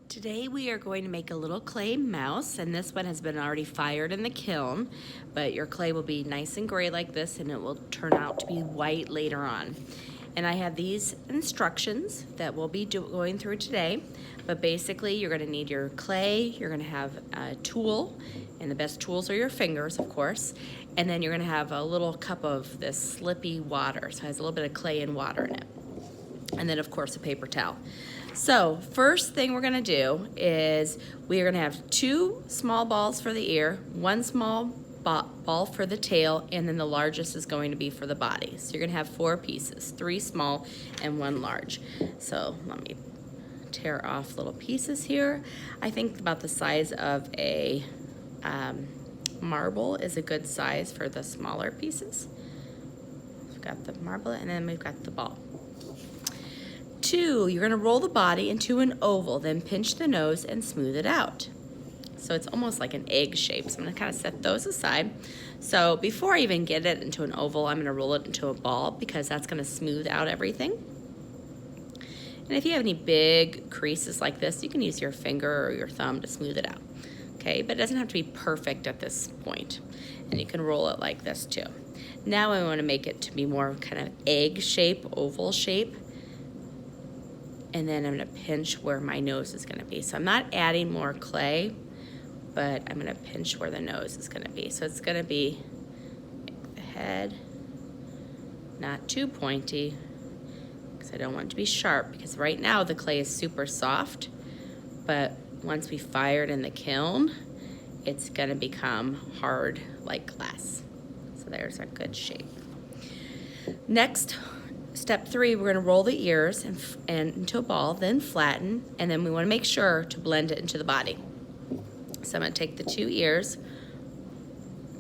Today we are going to make a little clay mouse, and this one has been already fired in the kiln, but your clay will be nice and gray like this, and it will turn out to be white later on. And I have these instructions that we'll be going through today, but basically you're going to need your clay, you're going to have a tool, and the best tools are your fingers, of course, and then you're going to have a little cup of this slippy water, so it has a little bit of clay and water in it. And then of course a paper towel. So first thing we're gonna do is we're gonna have 2 small balls for the ear, 1 small ball for the tail, and then the largest is going to be for the body. So you're gonna have 4 pieces, 3 small and 1 large. So let me tear off little pieces here. I think about the size of a marble is a good size for the smaller pieces. We've got the marble and then we've got the ball. 2, you're going to roll the body into an oval, then pinch the nose and smooth it out. So it's almost like an egg shape. So I'm going to kind of set those aside. So before I even get it into an oval, I'm going to roll it into a ball because that's going to smooth out everything. And if you have any big creases like this, you can use your finger or your thumb to smooth it out. Okay, but it doesn't have to be perfect at this point. And you can roll it like this too. Now I want to make it to be more kind of egg shape, oval shape. And then I'm gonna pinch where my nose is gonna be. So I'm not adding more clay, but I'm gonna pinch where the nose is gonna be. So it's gonna be the head, not too pointy, because I don't want it to be sharp, because right now the clay is super soft, but once we fire it in the kiln, it's gonna become hard like glass. So there's a good shape. Next, Step 3, we're going to roll the ears and into a ball, then flatten, and then we want to make sure to blend it into the body. So I'm going to take the 2 ears,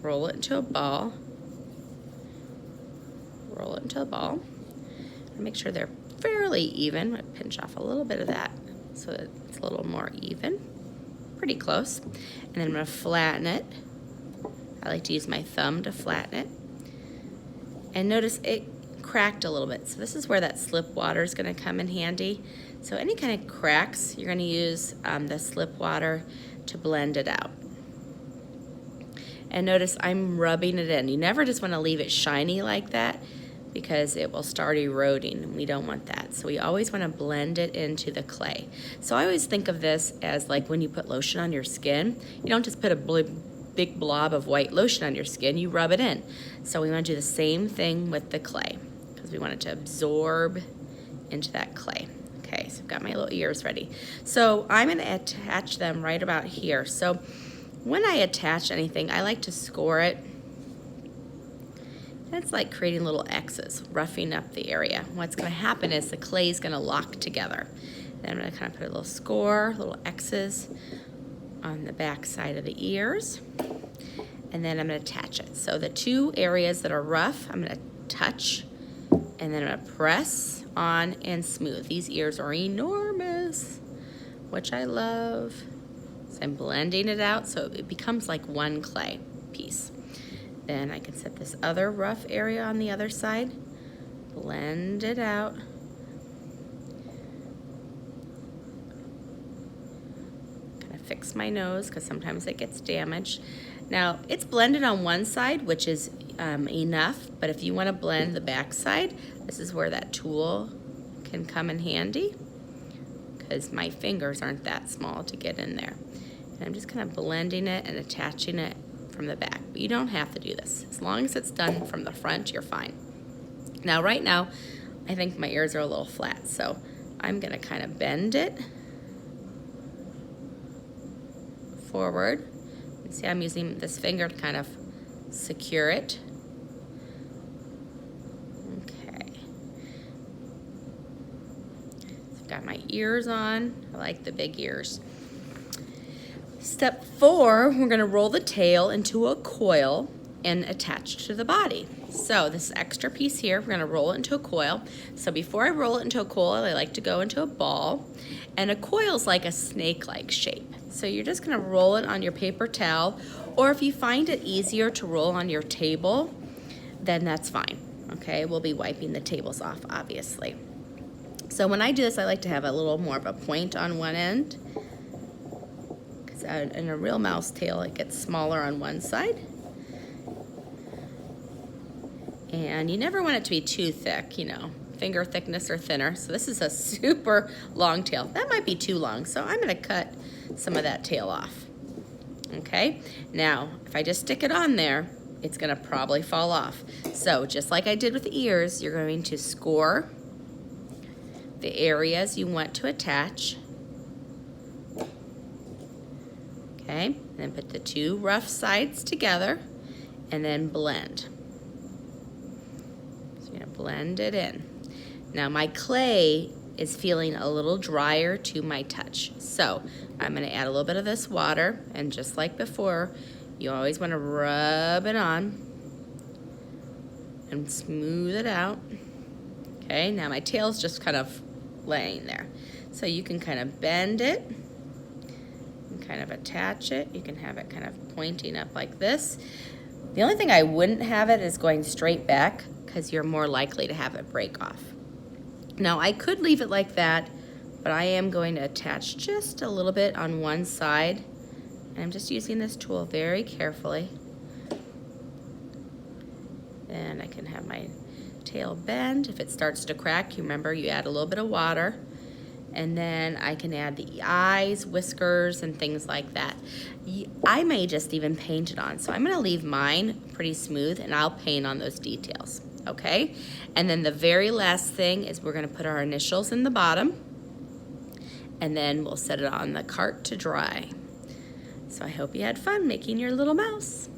roll it into a ball, roll it into a ball, and make sure they're fairly even. I'm going to pinch off a little bit of that so that it's a little more even, pretty close. And then I'm going to flatten it. I like to use my thumb to flatten it. And notice it cracked a little bit. So this is where that slip water is going to come in handy. So any kind of cracks, you're going to use the slip water to blend it out. And notice I'm rubbing it in. You never just want to leave it shiny like that because it will start eroding, and we don't want that. So we always want to blend it into the clay. So I always think of this as like when you put lotion on your skin. You don't just put a big blob of white lotion on your skin, you rub it in. So we want to do the same thing with the clay, because we want it to absorb into that clay. Okay, so I've got my little ears ready. So I'm going to attach them right about here. So when I attach anything, I like to score it. It's like creating little X's, roughing up the area. What's going to happen is the clay is going to lock together. Then I'm going to kind of put a little score, little X's on the back side of the ears. And then I'm going to attach it. So the 2 areas that are rough, I'm going to touch, and then I'm going to press on and smooth. These ears are enormous, which I love. So I'm blending it out so it becomes like one clay piece. Then I can set this other rough area on the other side, blend it out. Kind of fix my nose because sometimes it gets damaged. Now it's blended on one side, which is enough, but if you want to blend the back side, this is where that tool can come in handy, because my fingers aren't that small to get in there. And I'm just kind of blending it and attaching it from the back, but you don't have to do this. As long as it's done from the front, you're fine. Now right now, I think my ears are a little flat, so I'm going to kind of bend it forward. See, I'm using this finger to kind of secure it. Okay. So I've got my ears on. I like the big ears. Step 4, we're going to roll the tail into a coil and attach to the body. So this extra piece here, we're going to roll it into a coil. So before I roll it into a coil, I like to go into a ball. And a coil is like a snake-like shape. So you're just going to roll it on your paper towel, or if you find it easier to roll on your table, then that's fine. Okay, we'll be wiping the tables off, obviously. So when I do this, I like to have a little more of a point on one end. In a real mouse tail, it gets smaller on one side. And you never want it to be too thick, you know, finger thickness or thinner. So this is a super long tail. That might be too long, so I'm gonna cut some of that tail off. Okay, now if I just stick it on there, it's gonna probably fall off. So just like I did with the ears, you're going to score the areas you want to attach. Okay, and then put the two rough sides together and then blend. So you're gonna blend it in. Now my clay is feeling a little drier to my touch. So I'm gonna add a little bit of this water, and just like before, you always wanna rub it on and smooth it out. Okay, now my tail's just kind of laying there. So you can kind of bend it and kind of attach it. You can have it kind of pointing up like this. The only thing I wouldn't have it is going straight back, because you're more likely to have it break off. Now I could leave it like that, but I am going to attach just a little bit on one side. And I'm just using this tool very carefully. And I can have my tail bend. If it starts to crack, you remember you add a little bit of water. And then I can add the eyes, whiskers, and things like that. I may just even paint it on. So I'm gonna leave mine pretty smooth, and I'll paint on those details, okay? And then the very last thing is we're gonna put our initials in the bottom, and then we'll set it on the cart to dry. So I hope you had fun making your little mouse.